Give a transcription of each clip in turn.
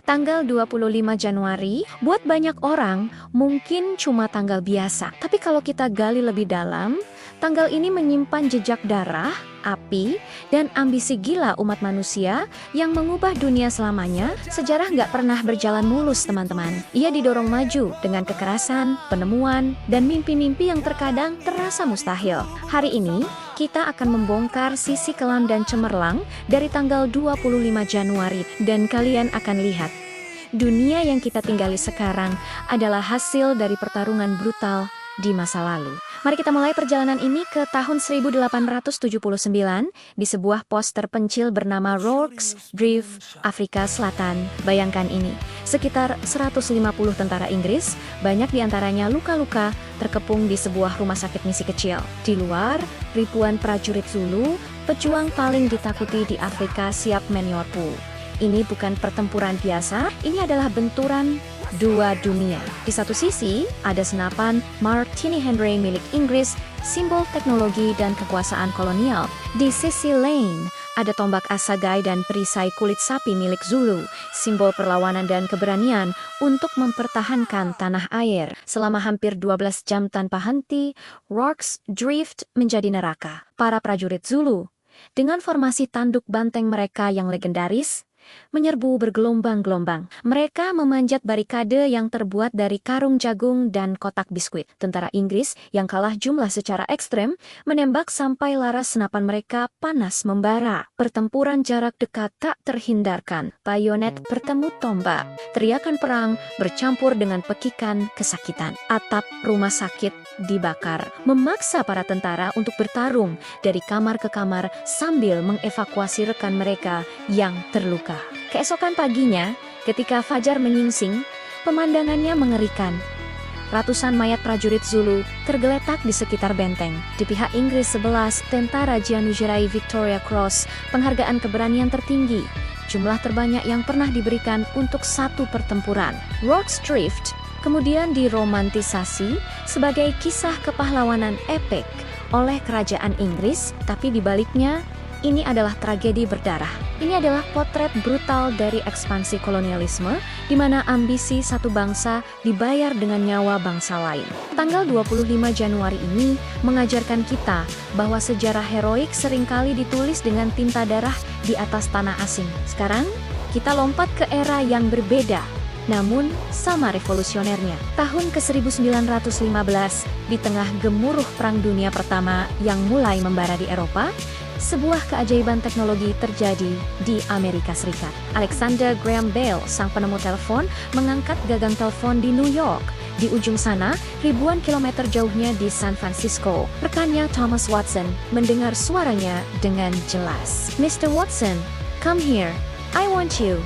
Tanggal 25 Januari, buat banyak orang, mungkin cuma tanggal biasa. Tapi kalau kita gali lebih dalam, tanggal ini menyimpan jejak darah, api, dan ambisi gila umat manusia yang mengubah dunia selamanya. Sejarah nggak pernah berjalan mulus, teman-teman. Ia didorong maju dengan kekerasan, penemuan, dan mimpi-mimpi yang terkadang terasa mustahil. Hari ini, kita akan membongkar sisi kelam dan cemerlang dari tanggal 25 Januari, dan kalian akan lihat dunia yang kita tinggali sekarang adalah hasil dari pertarungan brutal di masa lalu. Mari kita mulai perjalanan ini ke tahun 1879 di sebuah pos terpencil bernama Rorke's Drift, Afrika Selatan. Bayangkan ini, sekitar 150 tentara Inggris, banyak diantaranya luka-luka, terkepung di sebuah rumah sakit misi kecil. Di luar, ribuan prajurit Zulu, pejuang paling ditakuti di Afrika, siap menyerbu. Ini bukan pertempuran biasa, ini adalah benturan dua dunia. Di satu sisi, ada senapan Martini Henry milik Inggris, simbol teknologi dan kekuasaan kolonial. Di sisi lain, ada tombak assegai dan perisai kulit sapi milik Zulu, simbol perlawanan dan keberanian untuk mempertahankan tanah air. Selama hampir 12 jam tanpa henti, Rorke's Drift menjadi neraka. Para prajurit Zulu, dengan formasi tanduk banteng mereka yang legendaris, menyerbu bergelombang-gelombang. Mereka memanjat barikade yang terbuat dari karung jagung dan kotak biskuit. Tentara Inggris yang kalah jumlah secara ekstrem menembak sampai laras senapan mereka panas membara. Pertempuran jarak dekat tak terhindarkan. Bayonet bertemu tombak. Teriakan perang bercampur dengan pekikan kesakitan. Atap rumah sakit dibakar, memaksa para tentara untuk bertarung dari kamar ke kamar sambil mengevakuasi rekan mereka yang terluka. Keesokan paginya, ketika fajar menyingsing, pemandangannya mengerikan. Ratusan mayat prajurit Zulu tergeletak di sekitar benteng. Di pihak Inggris 11, tentara dianugerahi Victoria Cross, penghargaan keberanian tertinggi, jumlah terbanyak yang pernah diberikan untuk satu pertempuran. Rorke's Drift kemudian diromantisasi sebagai kisah kepahlawanan epik oleh kerajaan Inggris, tapi di baliknya, ini adalah tragedi berdarah. Ini adalah potret brutal dari ekspansi kolonialisme, di mana ambisi satu bangsa dibayar dengan nyawa bangsa lain. Tanggal 25 Januari ini mengajarkan kita bahwa sejarah heroik seringkali ditulis dengan tinta darah di atas tanah asing. Sekarang, kita lompat ke era yang berbeda, namun sama revolusionernya. Tahun ke-1915, di tengah gemuruh Perang Dunia Pertama yang mulai membara di Eropa, sebuah keajaiban teknologi terjadi di Amerika Serikat. Alexander Graham Bell, sang penemu telepon, mengangkat gagang telepon di New York. Di ujung sana, ribuan kilometer jauhnya di San Francisco, rekannya Thomas Watson mendengar suaranya dengan jelas. Mr. Watson, come here, I want you.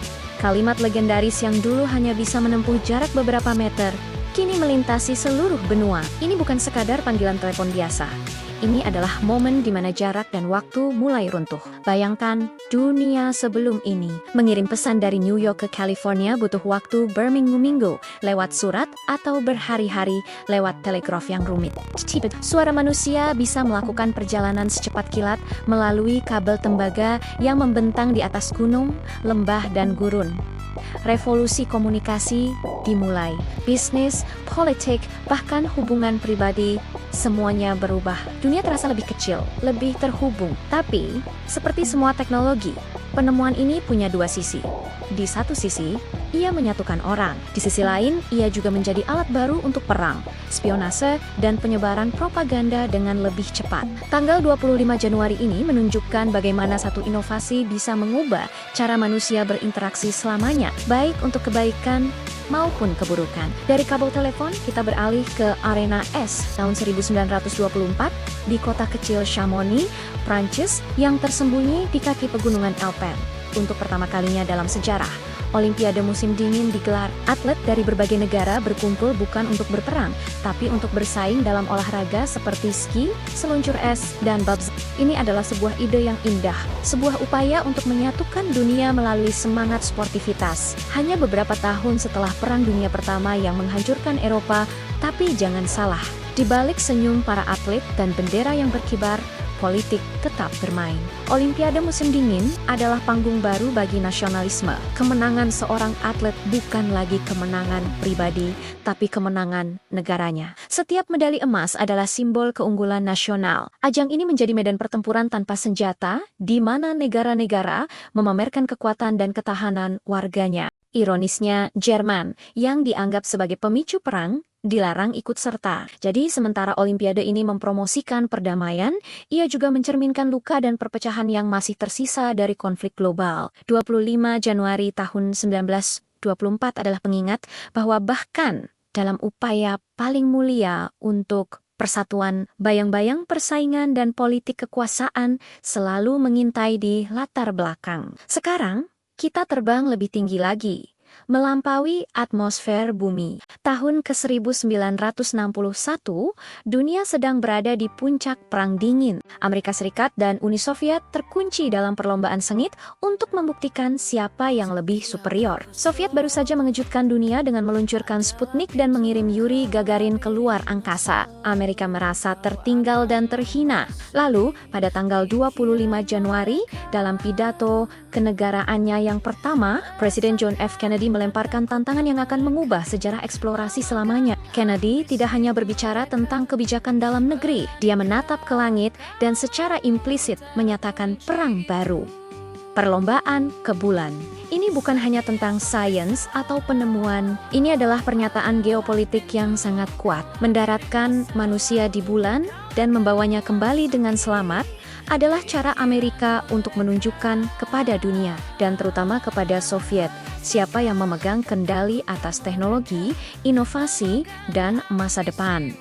Kalimat legendaris yang dulu hanya bisa menempuh jarak beberapa meter, kini melintasi seluruh benua. Ini bukan sekadar panggilan telepon biasa. Ini adalah momen di mana jarak dan waktu mulai runtuh. Bayangkan, dunia sebelum ini mengirim pesan dari New York ke California butuh waktu berminggu-minggu, lewat surat atau berhari-hari lewat telegraf yang rumit. Suara manusia bisa melakukan perjalanan secepat kilat melalui kabel tembaga yang membentang di atas gunung, lembah, dan gurun. Revolusi komunikasi dimulai. Bisnis, politik, bahkan hubungan pribadi, semuanya berubah. Dunia terasa lebih kecil, lebih terhubung. Tapi, seperti semua teknologi, penemuan ini punya dua sisi. Di satu sisi, ia menyatukan orang. Di sisi lain, ia juga menjadi alat baru untuk perang, spionase, dan penyebaran propaganda dengan lebih cepat. Tanggal 25 Januari ini menunjukkan bagaimana satu inovasi bisa mengubah cara manusia berinteraksi selamanya, baik untuk kebaikan maupun keburukan. Dari kabel telepon, kita beralih ke arena es tahun 1924 di kota kecil Chamonix, Prancis, yang tersembunyi di kaki pegunungan Alpen. Untuk pertama kalinya dalam sejarah, Olimpiade musim dingin digelar. Atlet dari berbagai negara berkumpul bukan untuk berperang, tapi untuk bersaing dalam olahraga seperti ski, seluncur es, dan bobsleigh. Ini adalah sebuah ide yang indah, sebuah upaya untuk menyatukan dunia melalui semangat sportivitas. Hanya beberapa tahun setelah Perang Dunia Pertama yang menghancurkan Eropa, tapi jangan salah, di balik senyum para atlet dan bendera yang berkibar, politik tetap bermain. Olimpiade musim dingin adalah panggung baru bagi nasionalisme. Kemenangan seorang atlet bukan lagi kemenangan pribadi, tapi kemenangan negaranya. Setiap medali emas adalah simbol keunggulan nasional. Ajang ini menjadi medan pertempuran tanpa senjata, di mana negara-negara memamerkan kekuatan dan ketahanan warganya. Ironisnya, Jerman, yang dianggap sebagai pemicu perang, dilarang ikut serta. Jadi sementara Olimpiade ini mempromosikan perdamaian, ia juga mencerminkan luka dan perpecahan yang masih tersisa dari konflik global. 25 Januari tahun 1924 adalah pengingat bahwa bahkan dalam upaya paling mulia untuk persatuan, bayang-bayang persaingan dan politik kekuasaan selalu mengintai di latar belakang. Sekarang, kita terbang lebih tinggi lagi, melampaui atmosfer bumi. Tahun ke-1961, dunia sedang berada di puncak Perang Dingin. Amerika Serikat dan Uni Soviet terkunci dalam perlombaan sengit untuk membuktikan siapa yang lebih superior. Soviet baru saja mengejutkan dunia dengan meluncurkan Sputnik dan mengirim Yuri Gagarin keluar angkasa. Amerika merasa tertinggal dan terhina. Lalu, pada tanggal 25 Januari, dalam pidato kenegaraannya yang pertama, Presiden John F. Kennedy melemparkan tantangan yang akan mengubah sejarah eksplorasi selamanya. Kennedy tidak hanya berbicara tentang kebijakan dalam negeri, dia menatap ke langit dan secara implisit menyatakan perang baru. Perlombaan ke bulan. Ini bukan hanya tentang sains atau penemuan, ini adalah pernyataan geopolitik yang sangat kuat. Mendaratkan manusia di bulan dan membawanya kembali dengan selamat adalah cara Amerika untuk menunjukkan kepada dunia, dan terutama kepada Soviet, siapa yang memegang kendali atas teknologi, inovasi, dan masa depan.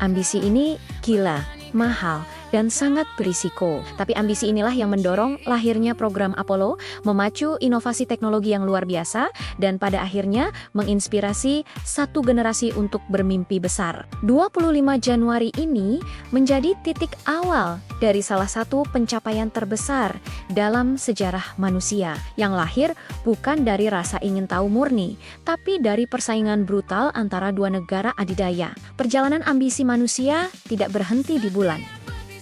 Ambisi ini gila, mahal, dan sangat berisiko. Tapi ambisi inilah yang mendorong lahirnya program Apollo, memacu inovasi teknologi yang luar biasa, dan pada akhirnya menginspirasi satu generasi untuk bermimpi besar. 25 Januari ini menjadi titik awal dari salah satu pencapaian terbesar dalam sejarah manusia, yang lahir bukan dari rasa ingin tahu murni, tapi dari persaingan brutal antara dua negara adidaya. Perjalanan ambisi manusia tidak berhenti di bulan.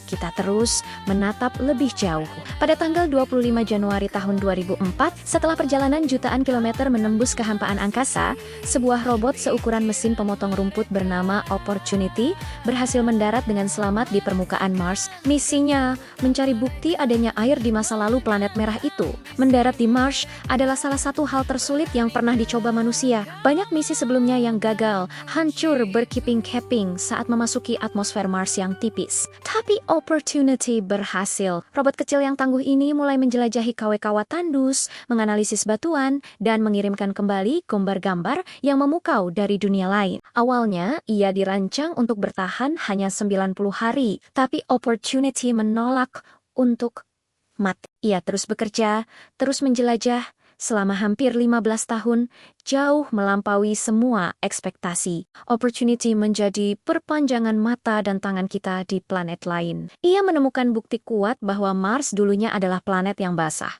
Kita terus menatap lebih jauh. Pada tanggal 25 Januari tahun 2004, setelah perjalanan jutaan kilometer menembus kehampaan angkasa, sebuah robot seukuran mesin pemotong rumput bernama Opportunity berhasil mendarat dengan selamat di permukaan Mars. Misinya mencari bukti adanya air di masa lalu planet merah itu. Mendarat di Mars adalah salah satu hal tersulit yang pernah dicoba manusia. Banyak misi sebelumnya yang gagal, hancur berkeping-keping saat memasuki atmosfer Mars yang tipis. Tapi Opportunity berhasil. Robot kecil yang tangguh ini mulai menjelajahi kawah-kawah tandus, menganalisis batuan, dan mengirimkan kembali gambar-gambar yang memukau dari dunia lain. Awalnya, ia dirancang untuk bertahan hanya 90 hari, tapi Opportunity menolak untuk mati. Ia terus bekerja, terus menjelajah, selama hampir 15 tahun, jauh melampaui semua ekspektasi. Opportunity menjadi perpanjangan mata dan tangan kita di planet lain. Ia menemukan bukti kuat bahwa Mars dulunya adalah planet yang basah,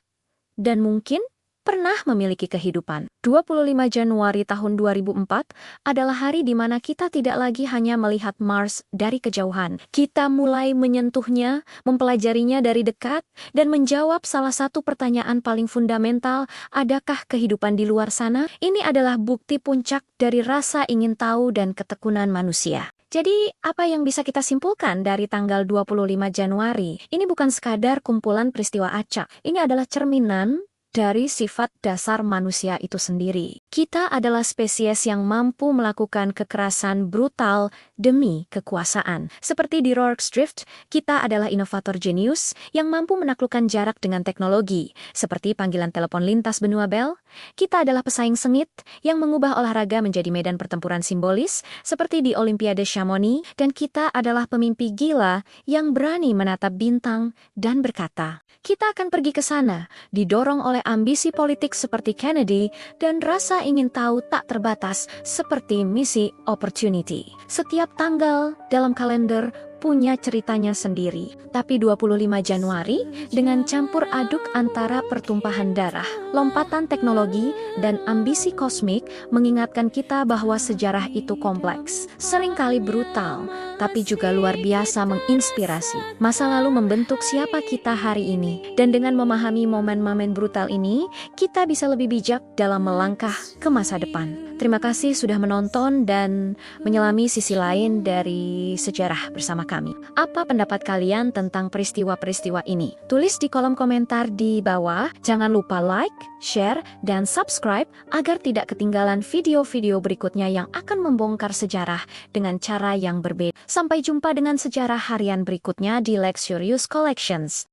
dan mungkin pernah memiliki kehidupan. 25 Januari tahun 2004 adalah hari di mana kita tidak lagi hanya melihat Mars dari kejauhan. Kita mulai menyentuhnya, mempelajarinya dari dekat, dan menjawab salah satu pertanyaan paling fundamental, adakah kehidupan di luar sana? Ini adalah bukti puncak dari rasa ingin tahu dan ketekunan manusia. Jadi, apa yang bisa kita simpulkan dari tanggal 25 Januari? Ini bukan sekadar kumpulan peristiwa acak. Ini adalah cerminan dari sifat dasar manusia itu sendiri. Kita adalah spesies yang mampu melakukan kekerasan brutal demi kekuasaan. Seperti di Rorke's Drift, kita adalah inovator jenius yang mampu menaklukkan jarak dengan teknologi. Seperti panggilan telepon lintas benua Bell, kita adalah pesaing sengit yang mengubah olahraga menjadi medan pertempuran simbolis, seperti di Olimpiade Chamonix, dan kita adalah pemimpi gila yang berani menatap bintang dan berkata, kita akan pergi ke sana, didorong oleh ambisi politik seperti Kennedy dan rasa ingin tahu tak terbatas seperti misi Opportunity. Setiap tanggal dalam kalender punya ceritanya sendiri. Tapi 25 Januari dengan campur aduk antara pertumpahan darah, lompatan teknologi, dan ambisi kosmik mengingatkan kita bahwa sejarah itu kompleks, seringkali brutal, tapi juga luar biasa menginspirasi. Masa lalu membentuk siapa kita hari ini. Dan dengan memahami momen-momen brutal ini, kita bisa lebih bijak dalam melangkah ke masa depan. Terima kasih sudah menonton dan menyelami sisi lain dari sejarah bersama kami. Apa pendapat kalian tentang peristiwa-peristiwa ini? Tulis di kolom komentar di bawah. Jangan lupa like, share, dan subscribe agar tidak ketinggalan video-video berikutnya yang akan membongkar sejarah dengan cara yang berbeda. Sampai jumpa dengan sejarah harian berikutnya di Luxurious Collections.